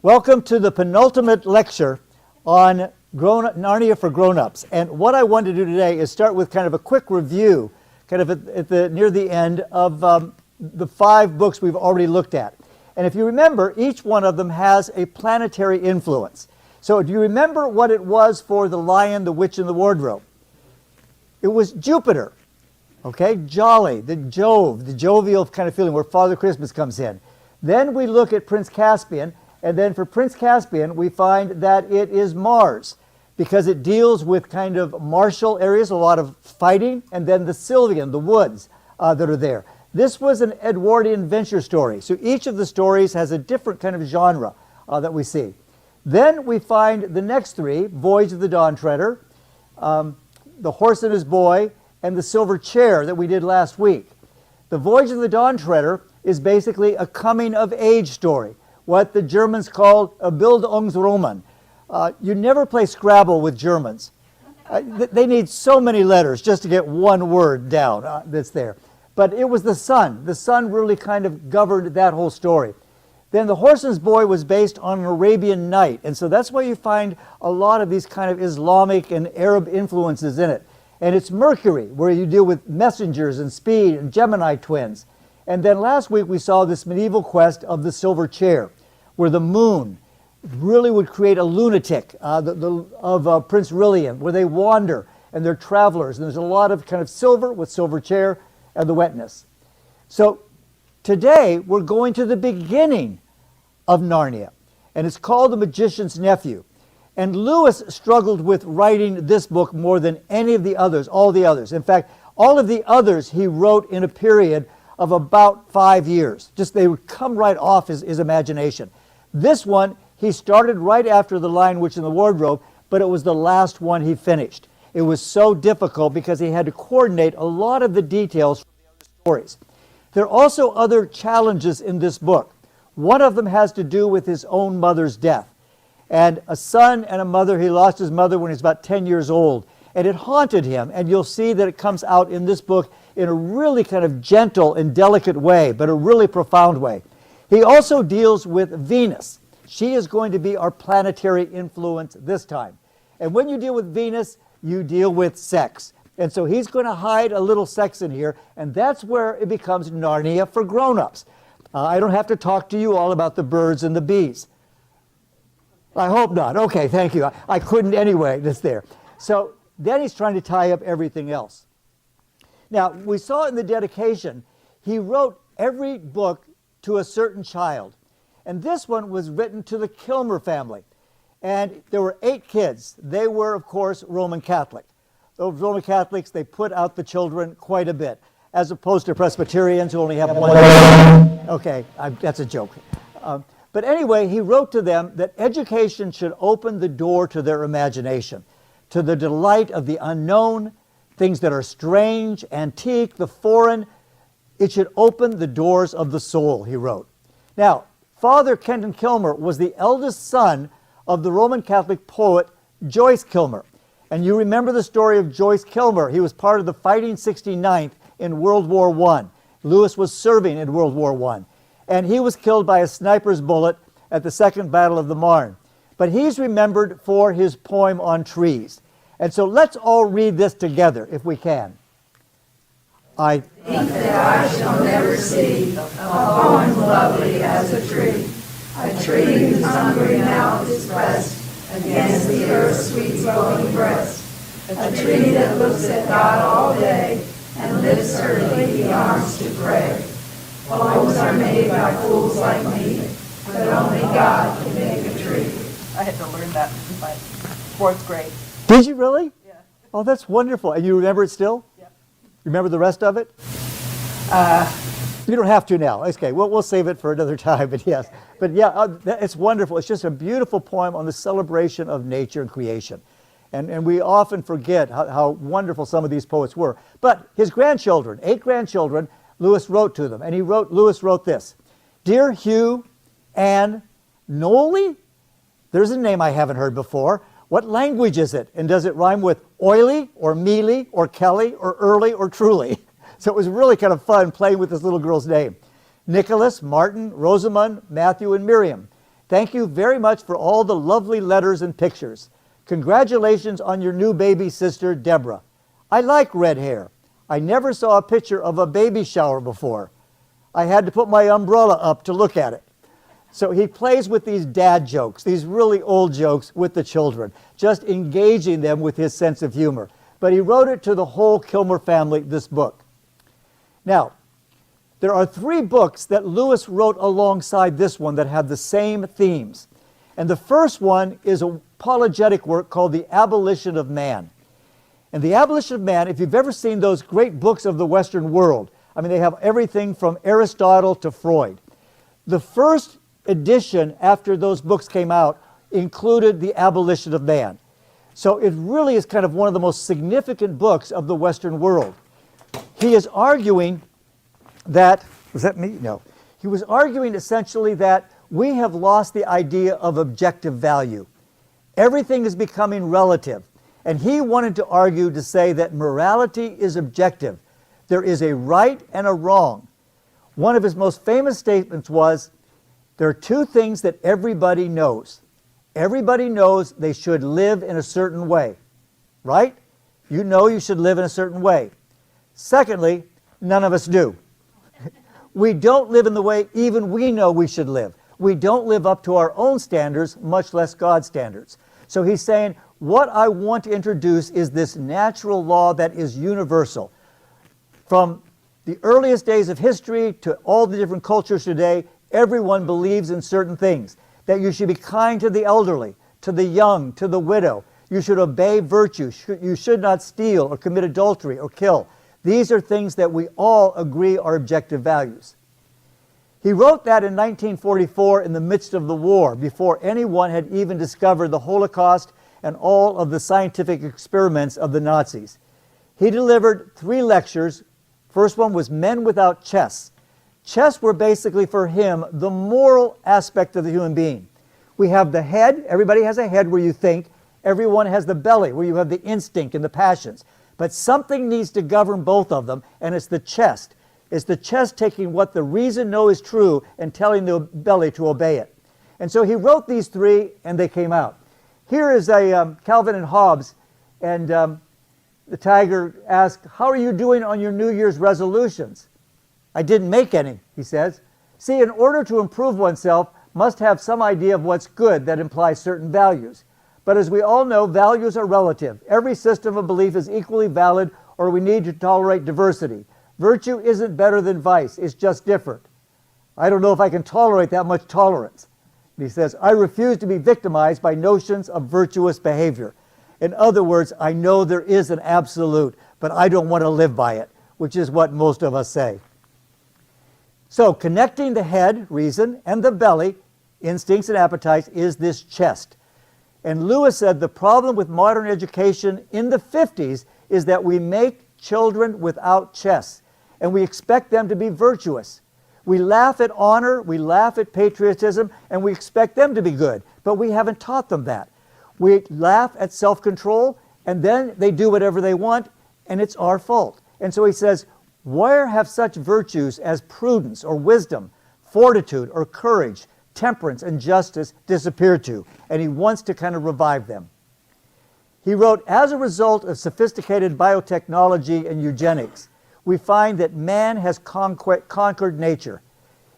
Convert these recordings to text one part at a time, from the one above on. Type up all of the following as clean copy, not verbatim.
Welcome to the penultimate lecture on Narnia for grown-ups. And what I want to do today is start with kind of a quick review, kind of near the end of the 5 books we've already looked at. And if you remember, each one of them has a planetary influence. So do you remember what it was for The Lion, the Witch, and the Wardrobe? It was Jupiter, okay? Jolly, the jovial kind of feeling where Father Christmas comes in. Then we look at Prince Caspian, and then for Prince Caspian, we find that it is Mars, because it deals with kind of martial areas, a lot of fighting, and then the Sylvan, the woods that are there. This was an Edwardian adventure story, so each of the stories has a different kind of genre that we see. Then we find the next 3, Voyage of the Dawn Treader, The Horse and His Boy, and The Silver Chair that we did last week. The Voyage of the Dawn Treader is basically a coming-of-age story, what the Germans called a Bildungsroman. You never play Scrabble with Germans. They need so many letters just to get one word down that's there. But it was the sun. The sun really kind of governed that whole story. Then The Horse and His Boy was based on an Arabian Night, and so that's why you find a lot of these kind of Islamic and Arab influences in it. And it's Mercury, where you deal with messengers and speed and Gemini twins. And then last week we saw this medieval quest of the Silver Chair, where the moon really would create a lunatic of Prince Rilian, where they wander and they're travelers. And there's a lot of kind of silver with Silver Chair and the wetness. So today we're going to the beginning of Narnia, and it's called The Magician's Nephew. And Lewis struggled with writing this book more than any of the others, all the others. In fact, all of the others he wrote in a period of about 5 years. Just they would come right off his imagination. This one, he started right after The Lion, Witch, and the Wardrobe, but it was the last one he finished. It was so difficult because he had to coordinate a lot of the details from the other stories. There are also other challenges in this book. One of them has to do with his own mother's death. And a son and a mother, he lost his mother when he was about 10 years old. And it haunted him, and you'll see that it comes out in this book in a really kind of gentle and delicate way, but a really profound way. He also deals with Venus. She is going to be our planetary influence this time. And when you deal with Venus, you deal with sex. And so he's going to hide a little sex in here, and that's where it becomes Narnia for grown-ups. I don't have to talk to you all about the birds and the bees. I hope not. Okay, thank you. I couldn't anyway, that's there. So then he's trying to tie up everything else. Now, we saw in the dedication, he wrote every book to a certain child. And this one was written to the Kilmer family. And there were 8 kids. They were, of course, Roman Catholic. Those Roman Catholics, they put out the children quite a bit, as opposed to Presbyterians who only have one. Okay, that's a joke. But anyway, he wrote to them that education should open the door to their imagination, to the delight of the unknown, things that are strange, antique, the foreign. It should open the doors of the soul, he wrote. Now, Father Kenton Kilmer was the eldest son of the Roman Catholic poet Joyce Kilmer. And you remember the story of Joyce Kilmer. He was part of the Fighting 69th in World War I. Lewis was serving in World War I. And he was killed by a sniper's bullet at the Second Battle of the Marne. But he's remembered for his poem on trees. And so let's all read this together, if we can. I think that I shall never see a poem lovely as a tree whose hungry mouth is pressed against the earth's sweet flowing breast, a tree that looks at God all day and lifts her leafy arms to pray. Poems are made by fools like me, but only God can make a tree. I had to learn that in my 4th grade. Did you really? Yeah. Oh, that's wonderful. And you remember it still? Yeah. Remember the rest of it? You don't have to now. Okay, we'll save it for another time, but yes. But yeah, it's wonderful. It's just a beautiful poem on the celebration of nature and creation. And we often forget how wonderful some of these poets were. But his grandchildren, 8 grandchildren, Lewis wrote to them. And Lewis wrote this. Dear Hugh, Anne, Nolly? There's a name I haven't heard before. What language is it? And does it rhyme with oily or mealy or Kelly or early or truly? So it was really kind of fun playing with this little girl's name. Nicholas, Martin, Rosamund, Matthew, and Miriam. Thank you very much for all the lovely letters and pictures. Congratulations on your new baby sister, Deborah. I like red hair. I never saw a picture of a baby shower before. I had to put my umbrella up to look at it. So he plays with these dad jokes, these really old jokes with the children, just engaging them with his sense of humor. But he wrote it to the whole Kilmer family, this book. Now, there are 3 books that Lewis wrote alongside this one that have the same themes. And the first one is an apologetic work called The Abolition of Man. And The Abolition of Man, if you've ever seen those great books of the Western world, I mean, they have everything from Aristotle to Freud. The first edition after those books came out included The Abolition of Man. So it really is kind of one of the most significant books of the Western world. He is arguing that, was that me? No. He was arguing essentially that we have lost the idea of objective value. Everything is becoming relative. And he wanted to argue to say that morality is objective. There is a right and a wrong. One of his most famous statements was, there are 2 things that everybody knows. Everybody knows they should live in a certain way, right? You know you should live in a certain way. Secondly, none of us do. We don't live in the way even we know we should live. We don't live up to our own standards, much less God's standards. So he's saying, what I want to introduce is this natural law that is universal. From the earliest days of history to all the different cultures today, everyone believes in certain things. That you should be kind to the elderly, to the young, to the widow. You should obey virtue. You should not steal or commit adultery or kill. These are things that we all agree are objective values. He wrote that in 1944 in the midst of the war, before anyone had even discovered the Holocaust and all of the scientific experiments of the Nazis. He delivered 3 lectures. First one was Men Without Chests. Chests were basically for him the moral aspect of the human being. We have the head. Everybody has a head where you think. Everyone has the belly where you have the instinct and the passions. But something needs to govern both of them, and it's the chest. It's the chest taking what the reason knows is true and telling the belly to obey it. And so he wrote these 3, and they came out. Here is a Calvin and Hobbes, and the tiger asked, how are you doing on your New Year's resolutions? I didn't make any, he says. See, in order to improve oneself, must have some idea of what's good that implies certain values. But as we all know, values are relative. Every system of belief is equally valid, or we need to tolerate diversity. Virtue isn't better than vice, it's just different. I don't know if I can tolerate that much tolerance. He says, I refuse to be victimized by notions of virtuous behavior. In other words, I know there is an absolute, but I don't want to live by it, which is what most of us say. So connecting the head, reason, and the belly, instincts and appetites, is this chest. And Lewis said the problem with modern education in the 50s is that we make children without chests, and we expect them to be virtuous. We laugh at honor, we laugh at patriotism, and we expect them to be good, but we haven't taught them that. We laugh at self-control, and then they do whatever they want, and it's our fault. And so he says, where have such virtues as prudence or wisdom, fortitude or courage, temperance and justice disappeared to? And he wants to kind of revive them. He wrote, as a result of sophisticated biotechnology and eugenics, we find that man has conquered nature.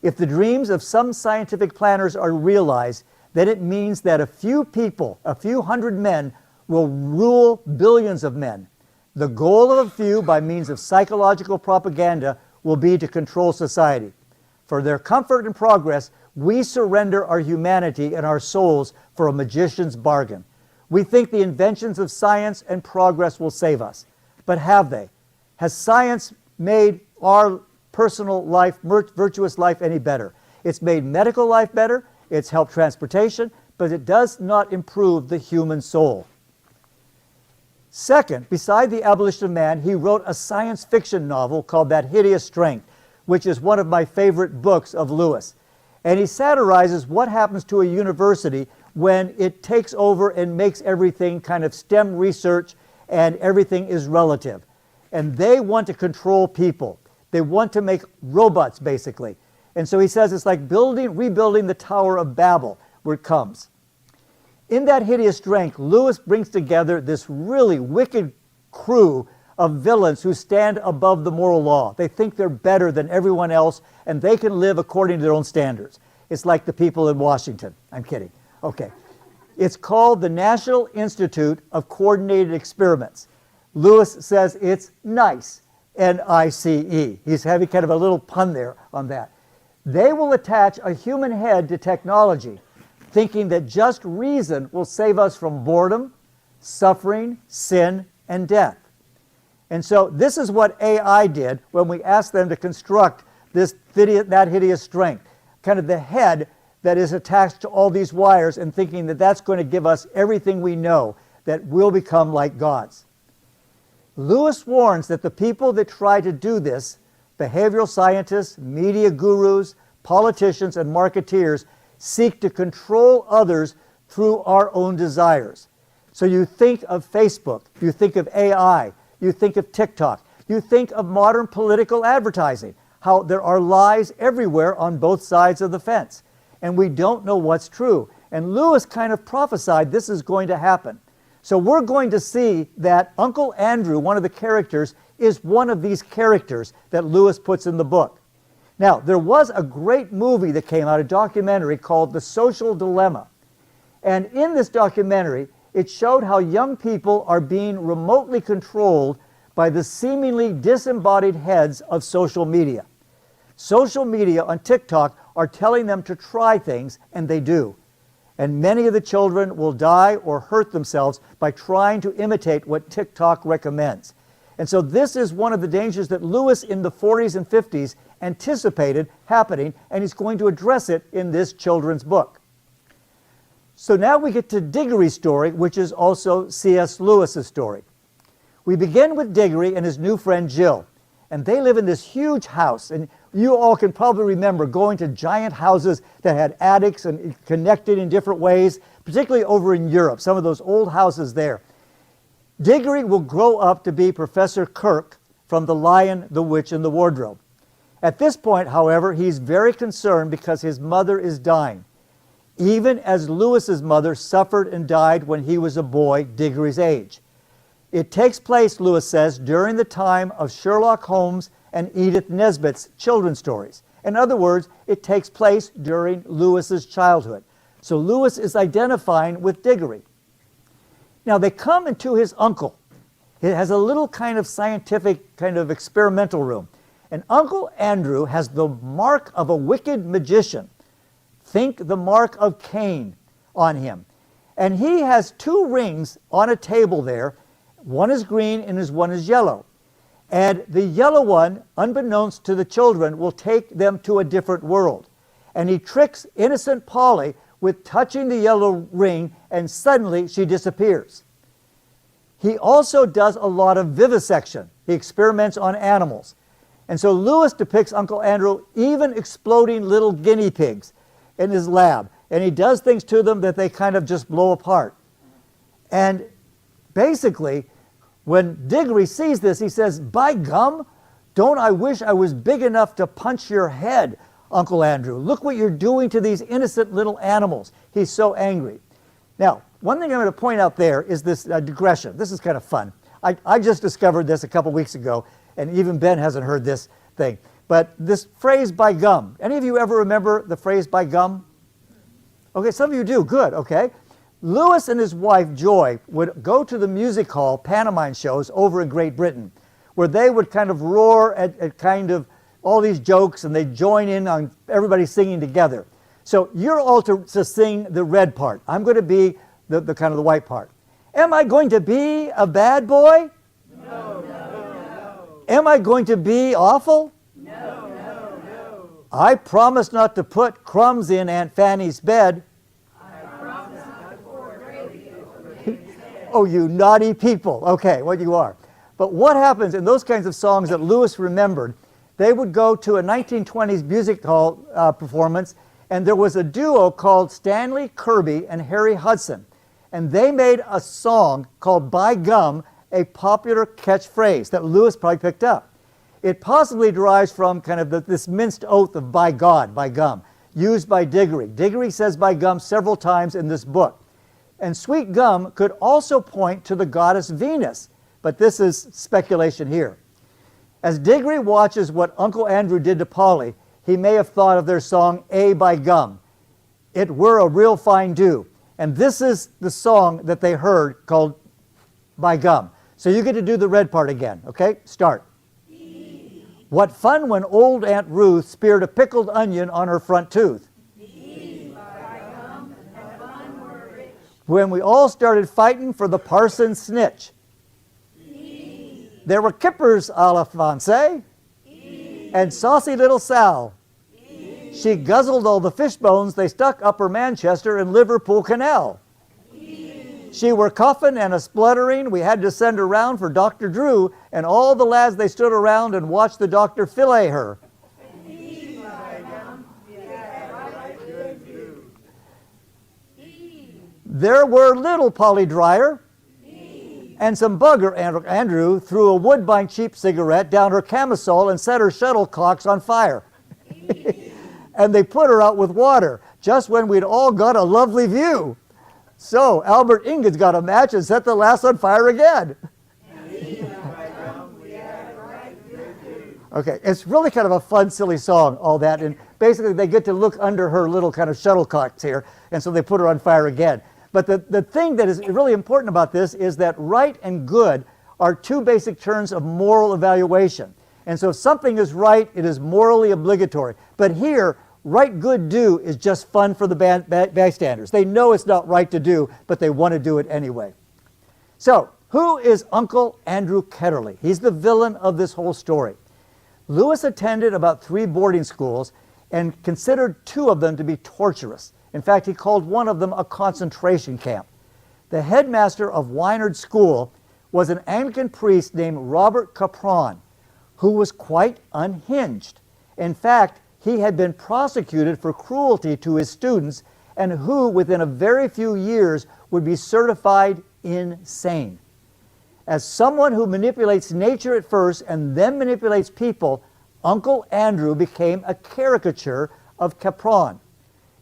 If the dreams of some scientific planners are realized, then it means that a few people, a few hundred men, will rule billions of men. The goal of a few, by means of psychological propaganda, will be to control society. For their comfort and progress, we surrender our humanity and our souls for a magician's bargain. We think the inventions of science and progress will save us. But have they? Has science made our personal life, virtuous life, any better? It's made medical life better, it's helped transportation, but it does not improve the human soul. Second, beside The Abolition of Man, he wrote a science fiction novel called That Hideous Strength, which is one of my favorite books of Lewis. And he satirizes what happens to a university when it takes over and makes everything kind of STEM research and everything is relative. And they want to control people. They want to make robots, basically. And so he says it's like rebuilding the Tower of Babel. where it comes. In That Hideous Strength, Lewis brings together this really wicked crew of villains who stand above the moral law. They think they're better than everyone else, and they can live according to their own standards. It's like the people in Washington. I'm kidding. Okay. It's called the National Institute of Coordinated Experiments. Lewis says it's NICE, N-I-C-E. He's having kind of a little pun there on that. They will attach a human head to technology, thinking that just reason will save us from boredom, suffering, sin, and death. And so this is what AI did when we asked them to construct that hideous strength, kind of the head that is attached to all these wires, and thinking that that's going to give us everything we know, that we'll become like gods. Lewis warns that the people that try to do this, behavioral scientists, media gurus, politicians, and marketeers, seek to control others through our own desires. So you think of Facebook, you think of AI, you think of TikTok, you think of modern political advertising, how there are lies everywhere on both sides of the fence, and we don't know what's true. And Lewis kind of prophesied this is going to happen. So we're going to see that Uncle Andrew, one of the characters, is one of these characters that Lewis puts in the book. Now, there was a great movie that came out, a documentary called The Social Dilemma. And in this documentary, it showed how young people are being remotely controlled by the seemingly disembodied heads of social media. Social media on TikTok are telling them to try things, and they do. And many of the children will die or hurt themselves by trying to imitate what TikTok recommends. And so this is one of the dangers that Lewis in the 40s and 50s anticipated happening, and he's going to address it in this children's book. So now we get to Diggory's story, which is also C.S. Lewis's story. We begin with Diggory and his new friend Jill, and they live in this huge house, and you all can probably remember going to giant houses that had attics and connected in different ways, particularly over in Europe, some of those old houses there. Diggory will grow up to be Professor Kirk from The Lion, the Witch, and the Wardrobe. At this point, however, he's very concerned because his mother is dying, even as Lewis's mother suffered and died when he was a boy Diggory's age. It takes place, Lewis says, during the time of Sherlock Holmes and Edith Nesbit's children's stories. In other words, it takes place during Lewis's childhood. So Lewis is identifying with Diggory. Now they come into his uncle. It has a little kind of scientific, kind of experimental room. And Uncle Andrew has the mark of a wicked magician. Think the mark of Cain on him. And he has two rings on a table there. One is green and one is yellow. And the yellow one, unbeknownst to the children, will take them to a different world. And he tricks innocent Polly with touching the yellow ring, and suddenly she disappears. He also does a lot of vivisection. He experiments on animals. And so Lewis depicts Uncle Andrew even exploding little guinea pigs in his lab. And he does things to them that they kind of just blow apart. And basically, when Diggory sees this, he says, "By gum, don't I wish I was big enough to punch your head, Uncle Andrew. Look what you're doing to these innocent little animals." He's so angry. Now, one thing I'm going to point out there is this digression. This is kind of fun. I just discovered this a couple weeks ago, and even Ben hasn't heard this thing. But this phrase, "by gum," any of you ever remember the phrase "by gum"? Okay, some of you do. Good, okay. Lewis and his wife, Joy, would go to the music hall pantomime shows over in Great Britain, where they would kind of roar at kind of all these jokes, and they'd join in on everybody singing together. So you're all to sing the red part. I'm going to be the kind of the white part. Am I going to be a bad boy? No, no, no. Am I going to be awful? No, no, no. I promise not to put crumbs in Aunt Fanny's bed. Oh, you naughty people. Okay, what you are. But what happens in those kinds of songs that Lewis remembered, they would go to a 1920s music hall performance, and there was a duo called Stanley Kirby and Harry Hudson. And they made a song called "By Gum," a popular catchphrase that Lewis probably picked up. It possibly derives from kind of this minced oath of "by God, by gum." used by Diggory. Diggory says by gum several times in this book. And sweet gum could also point to the goddess Venus, but this is speculation here. As Diggory watches what Uncle Andrew did to Polly, he may have thought of their song, A by Gum. It were a real fine do. And this is the song that they heard called By Gum. So you get to do the red part again, okay? Start. What fun when old Aunt Ruth speared a pickled onion on her front tooth. When we all started fighting for the parson's snitch. There were kippers a la Francais and saucy little Sal. She guzzled all the fish bones they stuck up her Manchester and Liverpool Canal. She were coughing and a spluttering. We had to send her round for Dr. Drew, and all the lads they stood around and watched the doctor fillet her. There were little Polly Dryer and some bugger Andrew threw a Woodbine cheap cigarette down her camisole and set her shuttlecocks on fire. And they put her out with water just when we'd all got a lovely view. So Albert Ingots got a match and set the lass on fire again. Okay, it's really kind of a fun, silly song, all that. And basically they get to look under her little kind of shuttlecocks here, and so they put her on fire again. But the thing that is really important about this is that right and good are two basic terms of moral evaluation. And so if something is right, it is morally obligatory. But here, right, good, do is just fun for the bystanders. They know it's not right to do, but they want to do it anyway. So, who is Uncle Andrew Ketterly? He's the villain of this whole story. Lewis attended about 3 boarding schools and considered 2 of them to be torturous. In fact, he called one of them a concentration camp. The headmaster of Wynard School was an Anglican priest named Robert Capron, who was quite unhinged. In fact, he had been prosecuted for cruelty to his students and who, within a very few years, would be certified insane. As someone who manipulates nature at first and then manipulates people, Uncle Andrew became a caricature of Capron,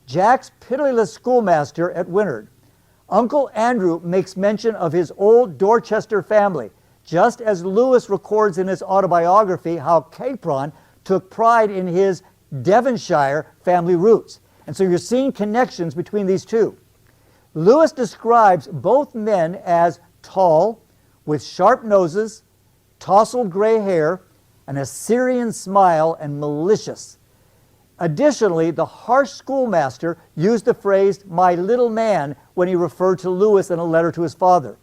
Jack's pitiless schoolmaster at Wynard. Uncle Andrew makes mention of his old Dorchester family, just as Lewis records in his autobiography how Capron took pride in his Devonshire family roots. And so you're seeing connections between these two. Lewis describes both men as tall, with sharp noses, tousled gray hair, an Assyrian smile, and malicious. Additionally, the harsh schoolmaster used the phrase, "my little man," when he referred to Lewis in a letter to his father.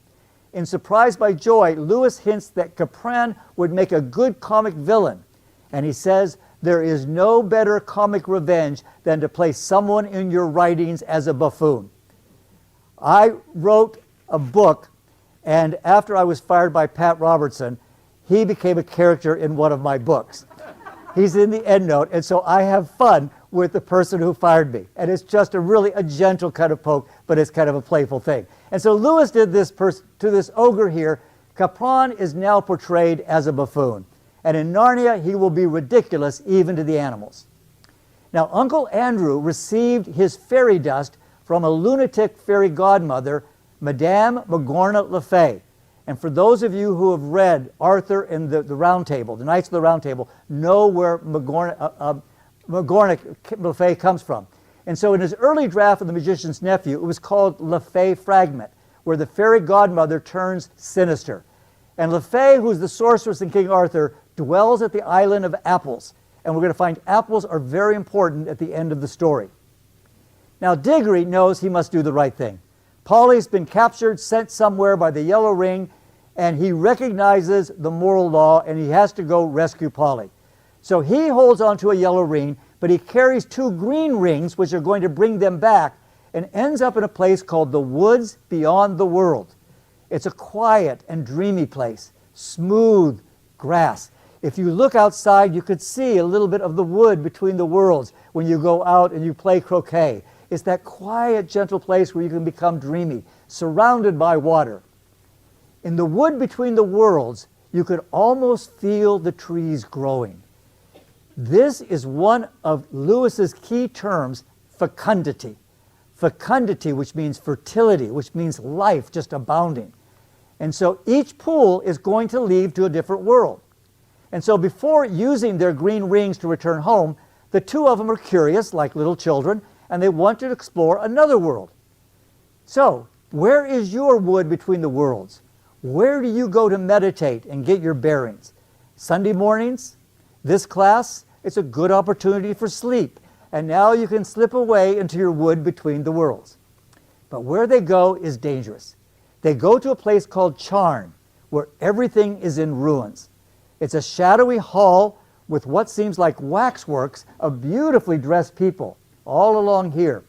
In Surprised by Joy, Lewis hints that Capron would make a good comic villain, and he says, "There is no better comic revenge than to play someone in your writings as a buffoon." I wrote a book, and after I was fired by Pat Robertson, he became a character in one of my books. He's in the endnote, and so I have fun with the person who fired me. And it's just a gentle kind of poke, but it's kind of a playful thing. And so Lewis did this to this ogre here. Capron is now portrayed as a buffoon. And in Narnia, he will be ridiculous even to the animals. Now, Uncle Andrew received his fairy dust from a lunatic fairy godmother, Madame Magorna Le Fay. And for those of you who have read Arthur and the Round Table, the Knights of the Round Table, know where Magorna Le Fay comes from. And so in his early draft of The Magician's Nephew, it was called Le Fay Fragment, where the fairy godmother turns sinister. And Le Fay, who's the sorceress in King Arthur, dwells at the island of apples. And we're going to find apples are very important at the end of the story. Now, Diggory knows he must do the right thing. Polly's been captured, sent somewhere by the Yellow Ring, and he recognizes the moral law, and he has to go rescue Polly. So he holds onto a yellow ring, but he carries 2 green rings, which are going to bring them back, and ends up in a place called the Woods Beyond the World. It's a quiet and dreamy place, smooth grass. If you look outside, you could see a little bit of the wood between the worlds when you go out and you play croquet. It's that quiet, gentle place where you can become dreamy, surrounded by water. In the wood between the worlds, you could almost feel the trees growing. This is one of Lewis's key terms, fecundity. Fecundity, which means fertility, which means life just abounding. And so each pool is going to lead to a different world. And so before using their green rings to return home, the two of them are curious, like little children, and they want to explore another world. So, where is your wood between the worlds? Where do you go to meditate and get your bearings? Sunday mornings? This class? It's a good opportunity for sleep. And now you can slip away into your wood between the worlds. But where they go is dangerous. They go to a place called Charn, where everything is in ruins. It's a shadowy hall with what seems like waxworks of beautifully dressed people all along here.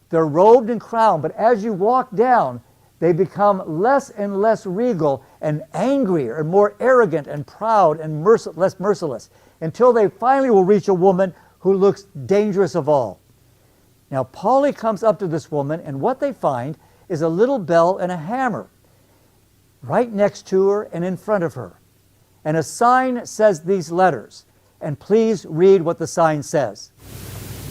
They're robed and crowned, but as you walk down, they become less and less regal and angrier and more arrogant and proud and less merciless, until they finally will reach a woman who looks dangerous of all. Now, Polly comes up to this woman, and what they find is a little bell and a hammer right next to her and in front of her. And a sign says these letters, and please read what the sign says.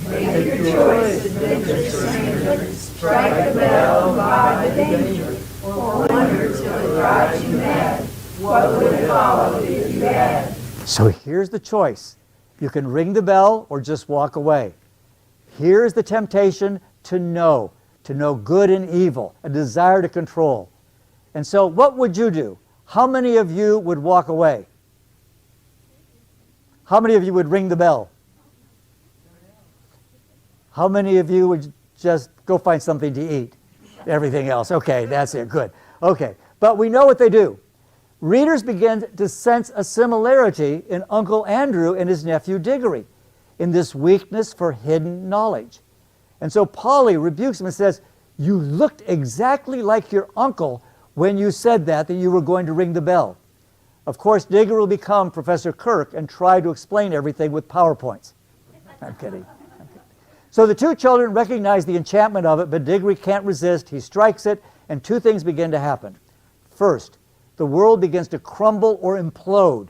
Make your choice, adventure stranger. Strike the bell, by the danger. For wonder till it drives you mad. What would follow if you had? So here's the choice. You can ring the bell or just walk away. Here's the temptation to know good and evil, a desire to control. And so what would you do? How many of you would walk away? How many of you would ring the bell? How many of you would just go find something to eat? Everything else. Okay, that's it. Good. Okay, but we know what they do. Readers begin to sense a similarity in Uncle Andrew and his nephew Diggory in this weakness for hidden knowledge. And so Polly rebukes him and says, you looked exactly like your uncle when you said that you were going to ring the bell. Of course, Diggory will become Professor Kirk and try to explain everything with PowerPoints. I'm kidding. So the two children recognize the enchantment of it, but Diggory can't resist. He strikes it, and two things begin to happen. First, the world begins to crumble or implode.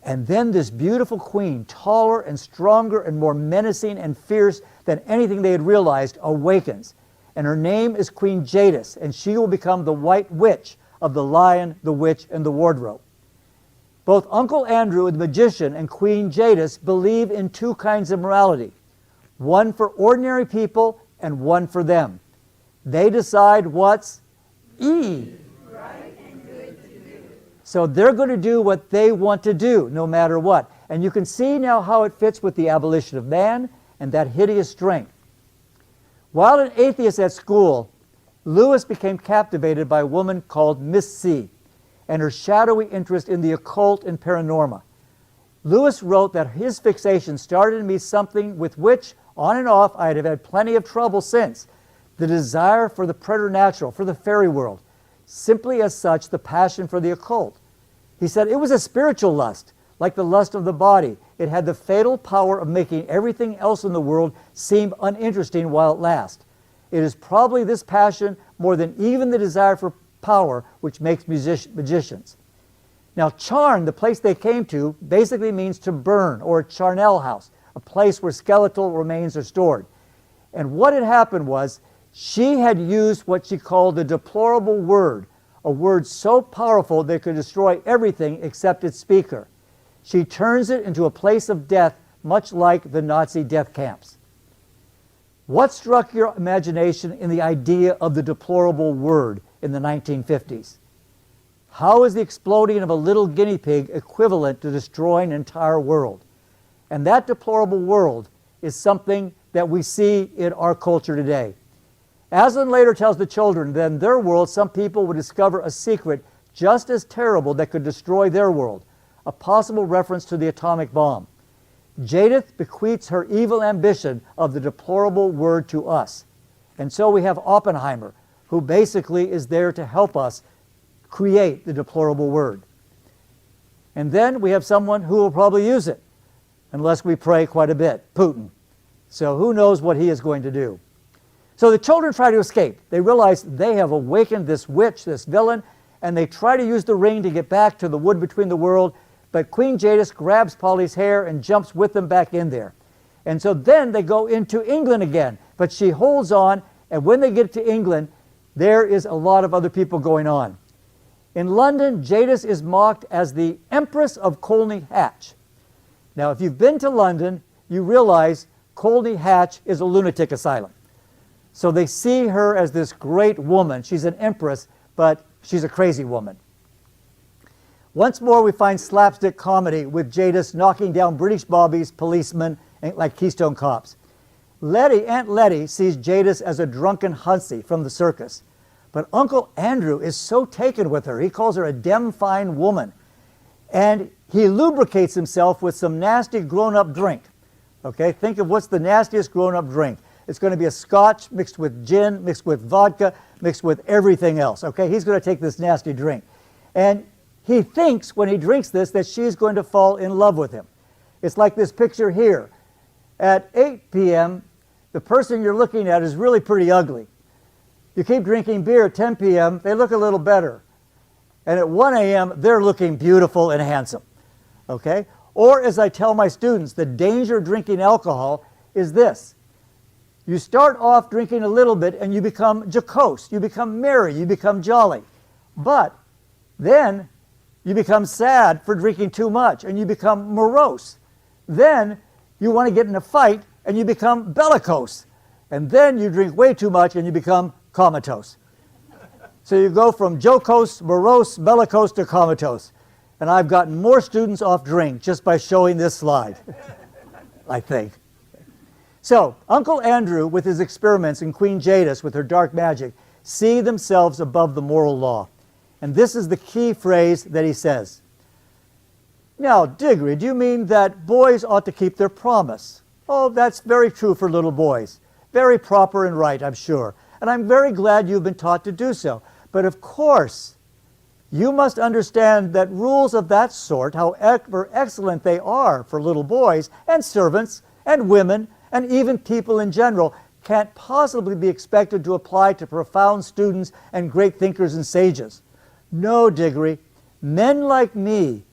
And then this beautiful queen, taller and stronger and more menacing and fierce than anything they had realized, awakens. And her name is Queen Jadis, and she will become the White Witch of the Lion, the Witch, and the Wardrobe. Both Uncle Andrew, the magician, and Queen Jadis believe in two kinds of morality. One for ordinary people and one for them. They decide what's right and good to do. So they're going to do what they want to do, no matter what. And you can see now how it fits with the abolition of man and that hideous strength. While an atheist at school, Lewis became captivated by a woman called Miss C and her shadowy interest in the occult and paranorma. Lewis wrote that his fixation started in me something with which, on and off, I have had plenty of trouble since, the desire for the preternatural, for the fairy world. Simply as such, the passion for the occult. He said it was a spiritual lust, like the lust of the body. It had the fatal power of making everything else in the world seem uninteresting while it lasts. It is probably this passion, more than even the desire for power, which makes magicians. Now, charn, the place they came to, basically means to burn, or a charnel house, a place where skeletal remains are stored. And what had happened was, she had used what she called the deplorable word, a word so powerful that it could destroy everything except its speaker. She turns it into a place of death, much like the Nazi death camps. What struck your imagination in the idea of the deplorable word in the 1950s? How is the exploding of a little guinea pig equivalent to destroying an entire world? And that deplorable world is something that we see in our culture today. Aslan later tells the children that in their world, some people would discover a secret just as terrible that could destroy their world, a possible reference to the atomic bomb. Jadith bequeaths her evil ambition of the deplorable word to us. And so we have Oppenheimer, who basically is there to help us create the deplorable word. And then we have someone who will probably use it, unless we pray quite a bit, Putin. So who knows what he is going to do. So the children try to escape. They realize they have awakened this witch, this villain, and they try to use the ring to get back to the wood between the world, but Queen Jadis grabs Polly's hair and jumps with them back in there. And so then they go into England again, but she holds on, and when they get to England, there is a lot of other people going on. In London, Jadis is mocked as the Empress of Colney Hatch. Now, if you've been to London, you realize Colney Hatch is a lunatic asylum. So they see her as this great woman. She's an empress, but she's a crazy woman. Once more, we find slapstick comedy with Jadis knocking down British bobbies, policemen, and like Keystone Cops. Aunt Letty sees Jadis as a drunken hussy from the circus. But Uncle Andrew is so taken with her. He calls her a dem fine woman. And he lubricates himself with some nasty grown-up drink. Okay, think of what's the nastiest grown-up drink. It's going to be a scotch mixed with gin, mixed with vodka, mixed with everything else. Okay, he's going to take this nasty drink. And he thinks when he drinks this that she's going to fall in love with him. It's like this picture here. At 8 p.m., the person you're looking at is really pretty ugly. You keep drinking beer at 10 p.m., they look a little better. And at 1 a.m., they're looking beautiful and handsome. Okay? Or as I tell my students, the danger of drinking alcohol is this. You start off drinking a little bit and you become jocose, you become merry, you become jolly. But then you become sad for drinking too much and you become morose. Then you want to get in a fight and you become bellicose. And then you drink way too much and you become comatose. So you go from jocose, morose, bellicose to comatose. And I've gotten more students off drink just by showing this slide, I think. So Uncle Andrew, with his experiments, and Queen Jadis, with her dark magic, see themselves above the moral law. And this is the key phrase that he says. Now, Diggory, do you mean that boys ought to keep their promise? Oh, that's very true for little boys. Very proper and right, I'm sure. And I'm very glad you've been taught to do so. But of course, you must understand that rules of that sort, however excellent they are for little boys and servants and women and even people in general, can't possibly be expected to apply to profound students and great thinkers and sages. No, Diggory, men like me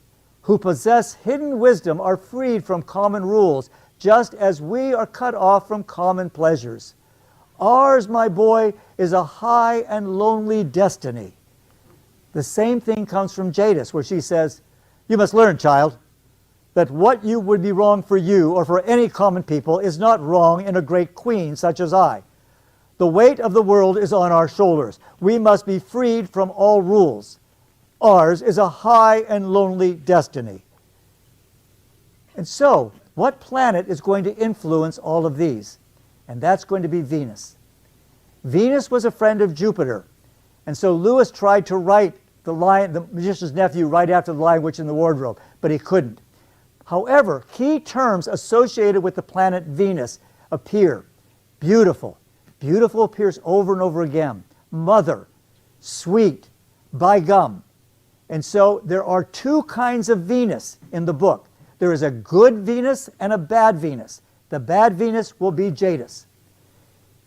who possess hidden wisdom are freed from common rules, just as we are cut off from common pleasures. Ours, my boy, is a high and lonely destiny. The same thing comes from Jadis, where she says, you must learn, child, that what you would be wrong for you or for any common people is not wrong in a great queen such as I. The weight of the world is on our shoulders. We must be freed from all rules. Ours is a high and lonely destiny. And so, what planet is going to influence all of these? And that's going to be Venus. Venus was a friend of Jupiter. And so Lewis tried to write the magician's nephew right after the Lion, Witch, and the Wardrobe, but he couldn't. However, key terms associated with the planet Venus appear. Beautiful. Beautiful appears over and over again. Mother. Sweet. By gum. And so there are two kinds of Venus in the book. There is a good Venus and a bad Venus. The bad Venus will be Jadis.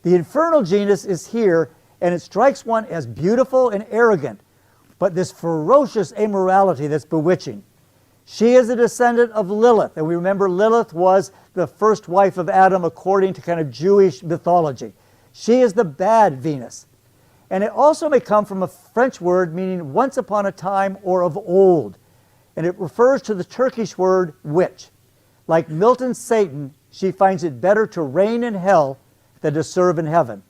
The infernal Venus is here, and it strikes one as beautiful and arrogant, but this ferocious amorality that's bewitching. She is a descendant of Lilith, and we remember Lilith was the first wife of Adam according to kind of Jewish mythology. She is the bad Venus. And it also may come from a French word meaning once upon a time or of old. And it refers to the Turkish word witch. Like Milton's Satan, she finds it better to reign in hell than to serve in heaven.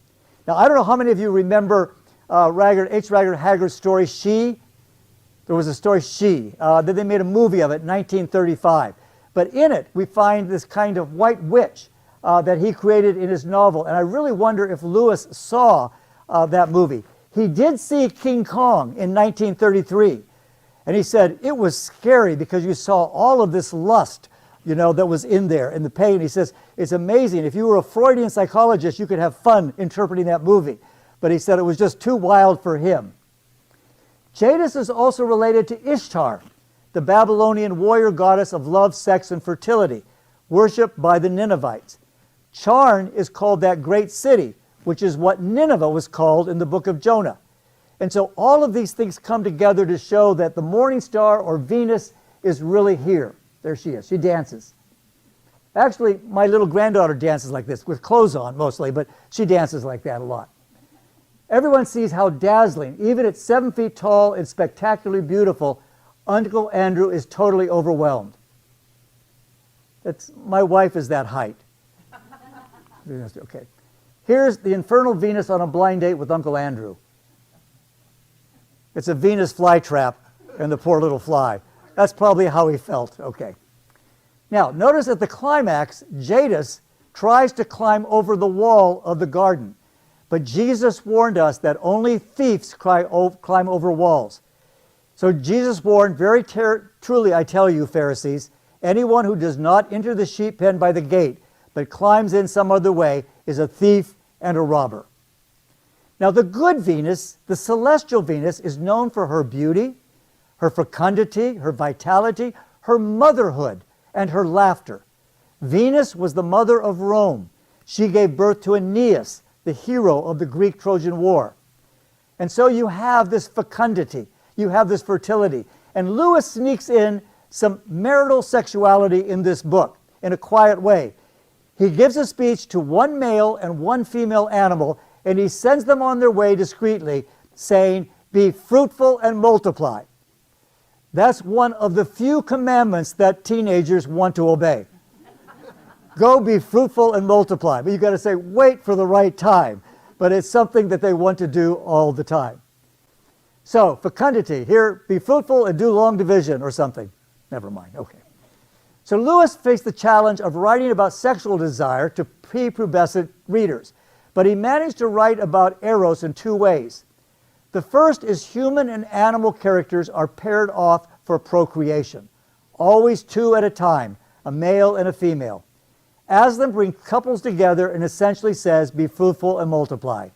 Now, I don't know how many of you remember H. Ragged Haggard's story, She. There was a story, She. That they made a movie of it in 1935. But in it, we find this kind of white witch that he created in his novel. And I really wonder if Lewis saw that movie. He did see King Kong in 1933. And he said, it was scary because you saw all of this lust, you know, that was in there, and the pain. He says, it's amazing. If you were a Freudian psychologist, you could have fun interpreting that movie. But he said it was just too wild for him. Jadis is also related to Ishtar, the Babylonian warrior goddess of love, sex, and fertility, worshipped by the Ninevites. Charn is called that great city, which is what Nineveh was called in the book of Jonah. And so all of these things come together to show that the morning star, or Venus, is really here. There she is. She dances. Actually, my little granddaughter dances like this, with clothes on mostly, but she dances like that a lot. Everyone sees how dazzling, even at 7 feet tall and spectacularly beautiful, Uncle Andrew is totally overwhelmed. My wife is that height. Okay. Here's the infernal Venus on a blind date with Uncle Andrew. It's a Venus flytrap and the poor little fly. That's probably how he felt. Okay. Now, notice at the climax, Jadis tries to climb over the wall of the garden. But Jesus warned us that only thieves climb over walls. So Jesus warned, very truly I tell you, Pharisees, anyone who does not enter the sheep pen by the gate, but climbs in some other way, is a thief and a robber. Now the good Venus, the celestial Venus, is known for her beauty, her fecundity, her vitality, her motherhood, and her laughter. Venus was the mother of Rome. She gave birth to Aeneas, the hero of the Greek-Trojan War. And so you have this fecundity, you have this fertility. And Lewis sneaks in some marital sexuality in this book in a quiet way. He gives a speech to one male and one female animal, and he sends them on their way discreetly, saying, "Be fruitful and multiply." That's one of the few commandments that teenagers want to obey. Go be fruitful and multiply. But you've got to say, wait for the right time. But it's something that they want to do all the time. So, fecundity. Here, be fruitful and do long division or something. Never mind. Okay. So Lewis faced the challenge of writing about sexual desire to prepubescent readers. But he managed to write about eros in two ways. The first is human and animal characters are paired off for procreation. Always two at a time, a male and a female. Aslan brings couples together and essentially says, be fruitful and multiply.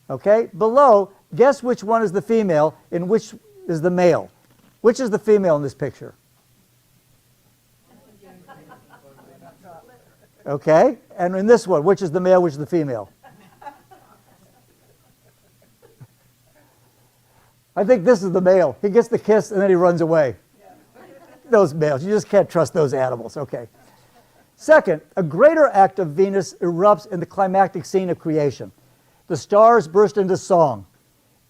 Okay? Below, guess which one is the female and which is the male. Which is the female in this picture? Okay? And in this one, which is the male, which is the female? I think this is the male. He gets the kiss and then he runs away. Those males, you just can't trust those animals. Okay. Second, a greater act of Venus erupts in the climactic scene of creation. The stars burst into song.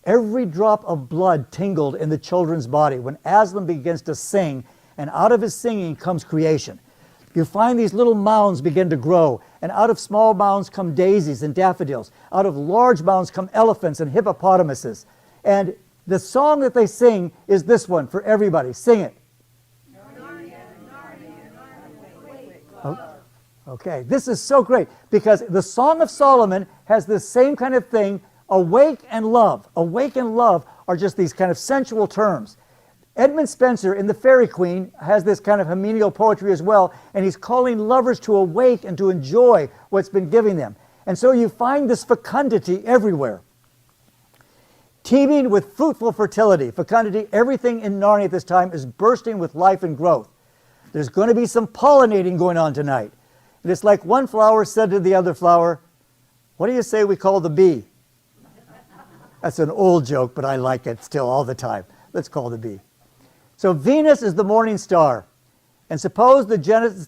Every drop of blood tingled in the children's body when Aslan begins to sing, and out of his singing comes creation. You find these little mounds begin to grow, and out of small mounds come daisies and daffodils. Out of large mounds come elephants and hippopotamuses. And the song that they sing is this one for everybody. Sing it. Okay, this is so great because the Song of Solomon has this same kind of thing. Awake and love. Awake and love are just these kind of sensual terms. Edmund Spenser in The Fairy Queen has this kind of hymeneal poetry as well, and he's calling lovers to awake and to enjoy what's been given them. And so you find this fecundity everywhere. Teeming with fruitful fertility, fecundity, everything in Narnia at this time is bursting with life and growth. There's going to be some pollinating going on tonight. And it's like one flower said to the other flower, what do you say we call the bee? That's an old joke, but I like it still all the time. Let's call the bee. So Venus is the morning star. And suppose the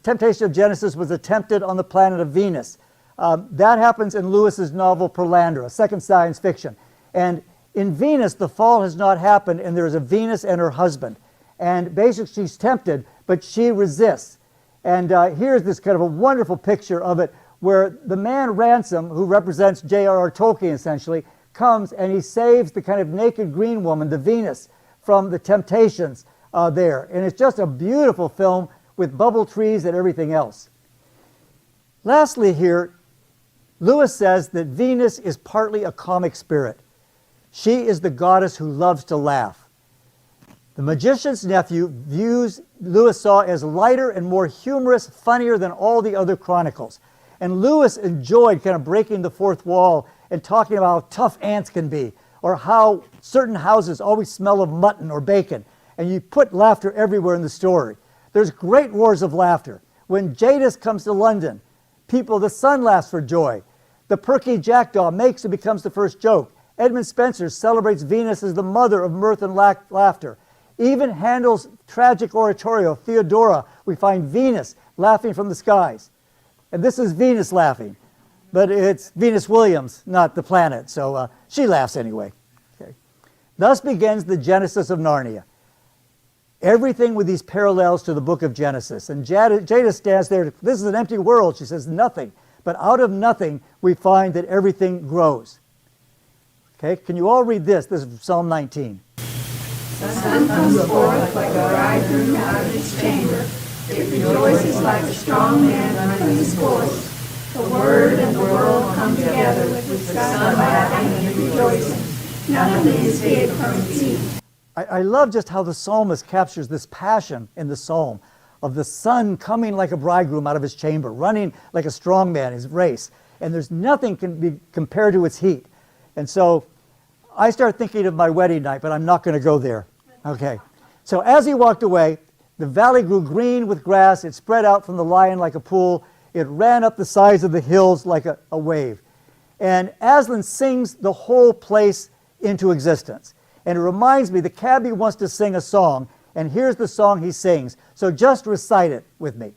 temptation of Genesis was attempted on the planet of Venus. That happens in Lewis's novel Perlander, a second science fiction. And in Venus, the fall has not happened, and there's a Venus and her husband. And basically she's tempted, but she resists. And here's this kind of a wonderful picture of it where the man Ransom, who represents J.R.R. Tolkien essentially, comes and he saves the kind of naked green woman, the Venus, from the temptations there. And it's just a beautiful film with bubble trees and everything else. Lastly here, Lewis says that Venus is partly a comic spirit. She is the goddess who loves to laugh. The magician's nephew views Lewis saw as lighter and more humorous, funnier than all the other chronicles. And Lewis enjoyed kind of breaking the fourth wall and talking about how tough ants can be, or how certain houses always smell of mutton or bacon. And you put laughter everywhere in the story. There's great roars of laughter. When Jadis comes to London, the sun laughs for joy. The perky jackdaw makes and becomes the first joke. Edmund Spenser celebrates Venus as the mother of mirth and laughter. Even Handel's tragic oratorio, Theodora, we find Venus laughing from the skies. And this is Venus laughing, but it's Venus Williams, not the planet, so she laughs anyway. Okay. Thus begins the Genesis of Narnia. Everything with these parallels to the book of Genesis. And Jada stands there, this is an empty world, she says, nothing. But out of nothing, we find that everything grows. Okay, can you all read this? This is Psalm 19. The sun comes forth like a bridegroom out of his chamber. It rejoices like a strong man under his horse. The word and the world come together with the sun laughing and rejoicing. Nothing is hid from its heat. I love just how the psalmist captures this passion in the psalm of the sun coming like a bridegroom out of his chamber, running like a strong man, his race. And there's nothing can be compared to its heat. And so I start thinking of my wedding night, but I'm not going to go there. Okay. So as he walked away, the valley grew green with grass. It spread out from the lion like a pool. It ran up the sides of the hills like a wave. And Aslan sings the whole place into existence. And it reminds me, the cabbie wants to sing a song, and here's the song he sings. So just recite it with me.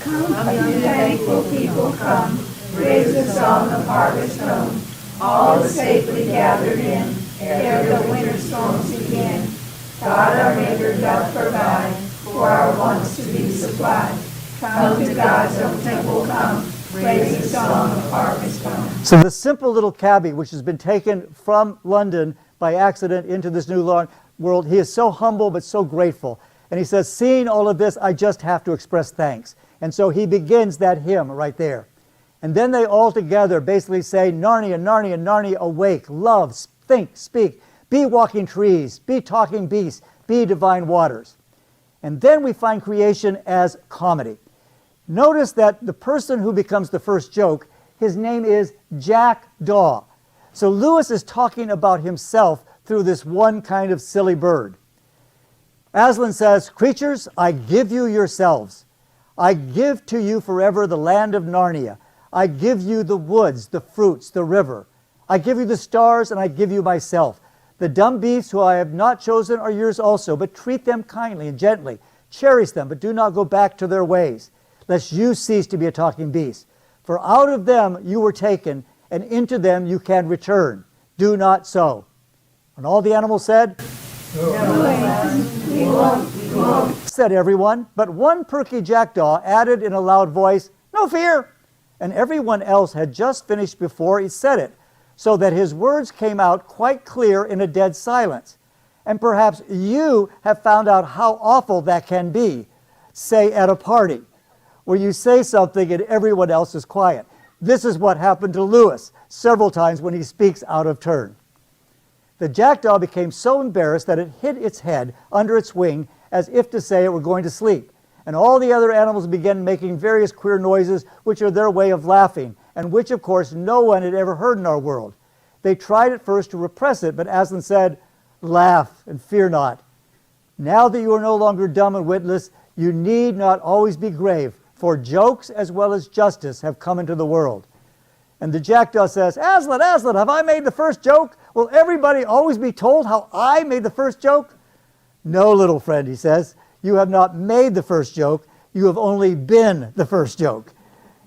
Come, you thankful people, come, raise the song of harvest home. All is safely gathered in, ere the winter storms begin. God our Maker doth provide, for our wants to be supplied. Come to God's own temple, come, raise the song of harvest home. So the simple little cabbie, which has been taken from London by accident into this new world, he is so humble but so grateful. And he says, seeing all of this, I just have to express thanks. And so he begins that hymn right there. And then they all together basically say, Narnia, Narnia, Narnia, awake, love, think, speak, be walking trees, be talking beasts, be divine waters. And then we find creation as comedy. Notice that the person who becomes the first joke, his name is Jackdaw. So Lewis is talking about himself through this one kind of silly bird. Aslan says, creatures, I give you yourselves. I give to you forever the land of Narnia. I give you the woods, the fruits, the river. I give you the stars, and I give you myself. The dumb beasts who I have not chosen are yours also, but treat them kindly and gently. Cherish them, but do not go back to their ways, lest you cease to be a talking beast. For out of them you were taken, and into them you can return. Do not so. And all the animals said, We won't. Said everyone, but one perky jackdaw added in a loud voice, no fear. And everyone else had just finished before he said it, so that his words came out quite clear in a dead silence. And perhaps you have found out how awful that can be, say at a party, where you say something and everyone else is quiet. This is what happened to Lewis several times when he speaks out of turn. The jackdaw became so embarrassed that it hid its head under its wing as if to say it were going to sleep. And all the other animals began making various queer noises, which are their way of laughing, and which, of course, no one had ever heard in our world. They tried at first to repress it, but Aslan said, laugh and fear not. Now that you are no longer dumb and witless, you need not always be grave, for jokes as well as justice have come into the world. And the jackdaw says, Aslan, Aslan, have I made the first joke? Will everybody always be told how I made the first joke? No, little friend, he says, you have not made the first joke, you have only been the first joke.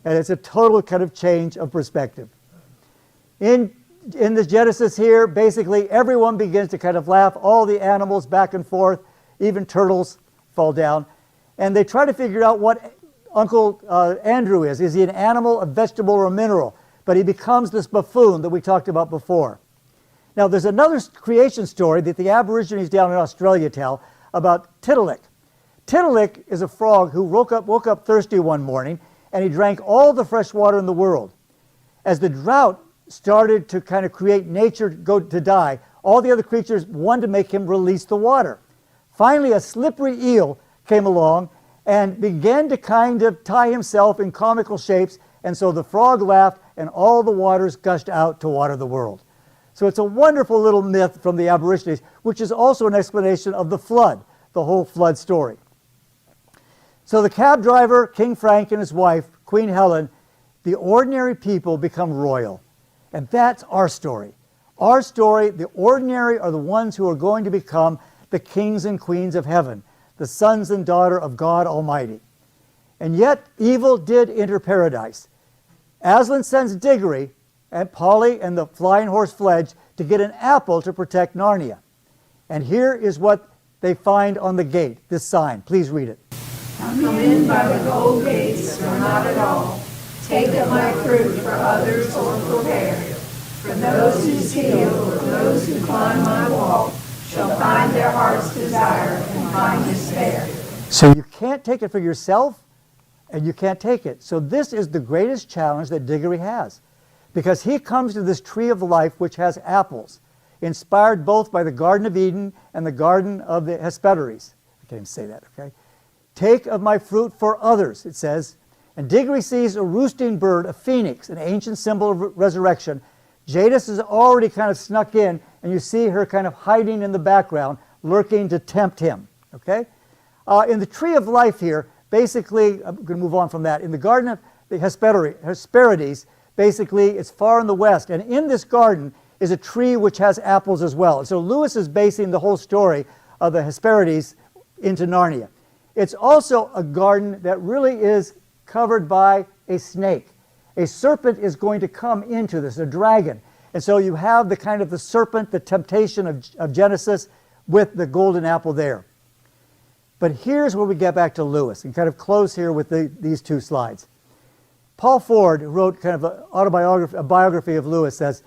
And it's a total kind of change of perspective. In the Genesis here, basically everyone begins to kind of laugh, all the animals back and forth, even turtles fall down, and they try to figure out what Uncle Andrew is. Is he an animal, a vegetable, or a mineral? But he becomes this buffoon that we talked about before. Now, there's another creation story that the Aborigines down in Australia tell about Tiddalik. Tiddalik is a frog who woke up thirsty one morning, and he drank all the fresh water in the world. As the drought started to kind of create nature to die, all the other creatures wanted to make him release the water. Finally, a slippery eel came along and began to kind of tie himself in comical shapes, and so the frog laughed, and all the waters gushed out to water the world. So it's a wonderful little myth from the Aborigines, which is also an explanation of the flood, the whole flood story. So the cab driver, King Frank, and his wife, Queen Helen, the ordinary people become royal. And that's our story. Our story, the ordinary are the ones who are going to become the kings and queens of heaven, the sons and daughter of God Almighty. And yet evil did enter paradise. Aslan sends Diggory and Polly and the flying horse Fledge to get an apple to protect Narnia. And here is what they find on the gate, this sign. Please read it. Come in by the gold gates, or not at all. Take of my fruit for others or prepare. For those who steal, or those who climb my wall, shall find their heart's desire and find despair. So you can't take it for yourself, and you can't take it. So this is the greatest challenge that Diggory has, because he comes to this tree of life which has apples, inspired both by the Garden of Eden and the Garden of the Hesperides. I can't even say that, okay? Take of my fruit for others, it says. And Diggory sees a roosting bird, a phoenix, an ancient symbol of resurrection. Jadis is already kind of snuck in, and you see her kind of hiding in the background, lurking to tempt him, okay? In the tree of life here, basically, I'm going to move on from that. In the Garden of the Hesperides, basically, it's far in the west, and in this garden is a tree which has apples as well. And so Lewis is basing the whole story of the Hesperides into Narnia. It's also a garden that really is covered by a snake. A serpent is going to come into this, a dragon. And so you have the kind of the serpent, the temptation of Genesis with the golden apple there. But here's where we get back to Lewis and kind of close here with these two slides. Paul Ford, who wrote kind of a biography of Lewis, says,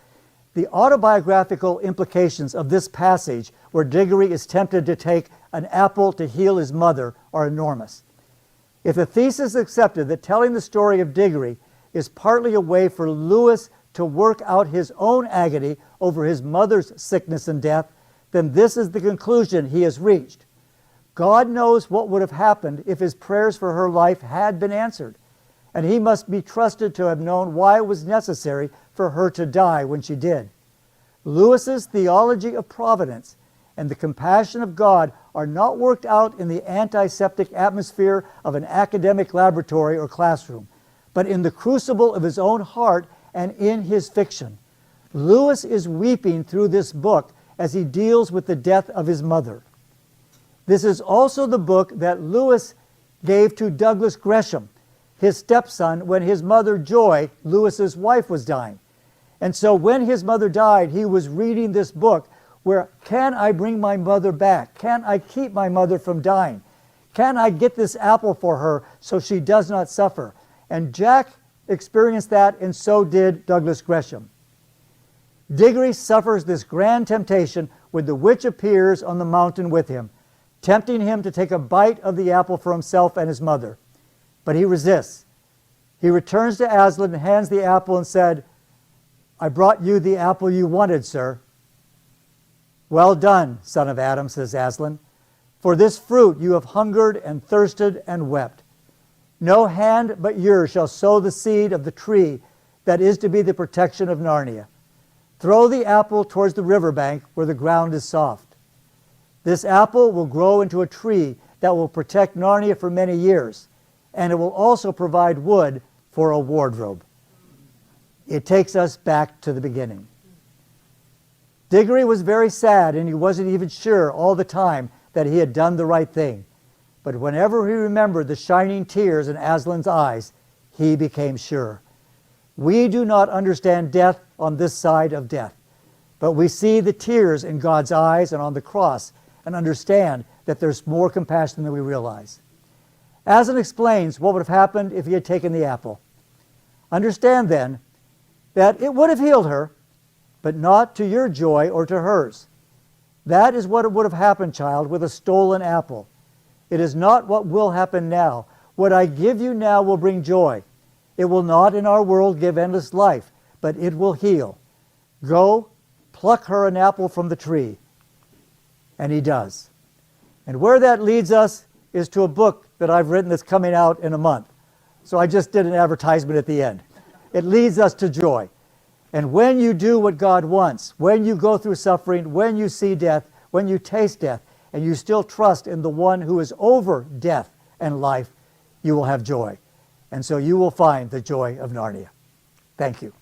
the autobiographical implications of this passage where Diggory is tempted to take an apple to heal his mother are enormous. If the thesis is accepted that telling the story of Diggory is partly a way for Lewis to work out his own agony over his mother's sickness and death, then this is the conclusion he has reached. God knows what would have happened if his prayers for her life had been answered, and he must be trusted to have known why it was necessary for her to die when she did. Lewis's theology of providence and the compassion of God are not worked out in the antiseptic atmosphere of an academic laboratory or classroom, but in the crucible of his own heart and in his fiction. Lewis is weeping through this book as he deals with the death of his mother. This is also the book that Lewis gave to Douglas Gresham, his stepson, when his mother Joy, Lewis's wife, was dying. And so when his mother died, he was reading this book where, can I bring my mother back? Can I keep my mother from dying? Can I get this apple for her so she does not suffer? And Jack experienced that, and so did Douglas Gresham. Diggory suffers this grand temptation when the witch appears on the mountain with him, tempting him to take a bite of the apple for himself and his mother. But he resists. He returns to Aslan and hands the apple and said, I brought you the apple you wanted, sir. Well done, son of Adam, says Aslan. For this fruit you have hungered and thirsted and wept. No hand but yours shall sow the seed of the tree that is to be the protection of Narnia. Throw the apple towards the riverbank where the ground is soft. This apple will grow into a tree that will protect Narnia for many years, and it will also provide wood for a wardrobe. It takes us back to the beginning. Diggory was very sad, and he wasn't even sure all the time that he had done the right thing. But whenever he remembered the shining tears in Aslan's eyes, he became sure. We do not understand death on this side of death, but we see the tears in God's eyes and on the cross and understand that there's more compassion than we realize. Aslan explains what would have happened if he had taken the apple. Understand then that it would have healed her, but not to your joy or to hers. That is what would have happened, child, with a stolen apple. It is not what will happen now. What I give you now will bring joy. It will not in our world give endless life, but it will heal. Go, pluck her an apple from the tree. And he does. And where that leads us is to a book that I've written that's coming out in a month. So I just did an advertisement at the end. It leads us to joy. And when you do what God wants, when you go through suffering, when you see death, when you taste death, and you still trust in the one who is over death and life, you will have joy. And so you will find the joy of Narnia. Thank you.